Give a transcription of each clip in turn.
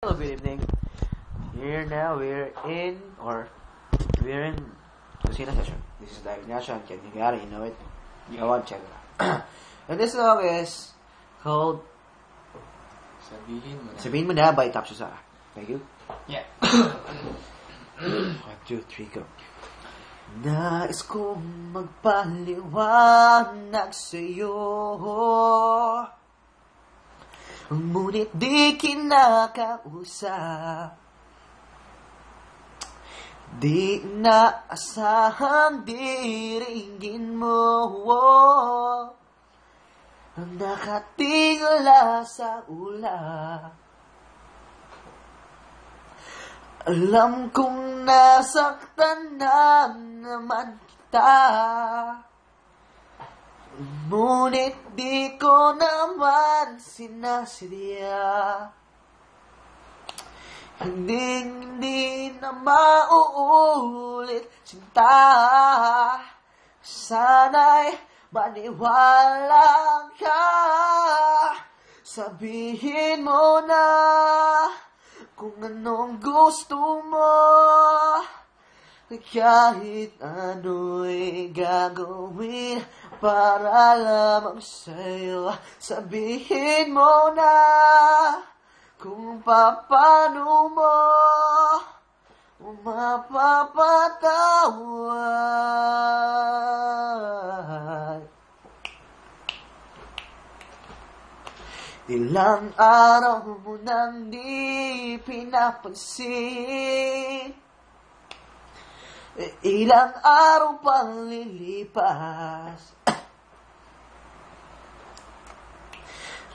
Hello, good evening. We're in Kusina session. This is the Ignacio and Ken Higara, you know it. You want check it out. And this song is called Sabihin Mo Na by Top Shazara. Thank you. Yeah. 1, 2, 3, go. Nais kong magpaliwanag sa'yo, ngunit di kinakausap. Di naasahan diringgin mo, nakatingala sa ulap. Alam kong nasaktan na naman kita, ngunit di ko naman sinasadya. Hindi na mauulit, sinta. Sana'y maniwala ka. Sabihin mo na kung anong gusto mo, kahit ano'y gagawin para lamang sa'yo. Sabihin mo na kung paano mo mapapatawad. Ilang araw mo nang di pinapansin, ilang araw pang lilipas,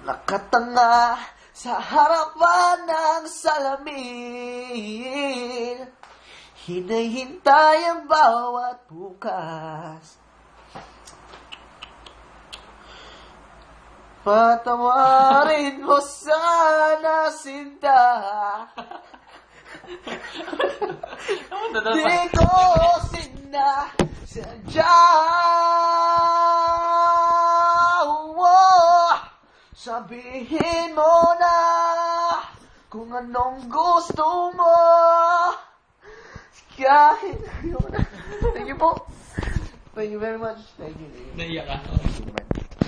nakatanga sa harapan ng salamin, hinahintay ang bawat bukas. Patawarin mo sana, sinta. Di ko sinasadya. Sabihin mo na kung anong gusto mo, kahit yun. Thank you po. Thank you very much. Thank you. Naiyak ako.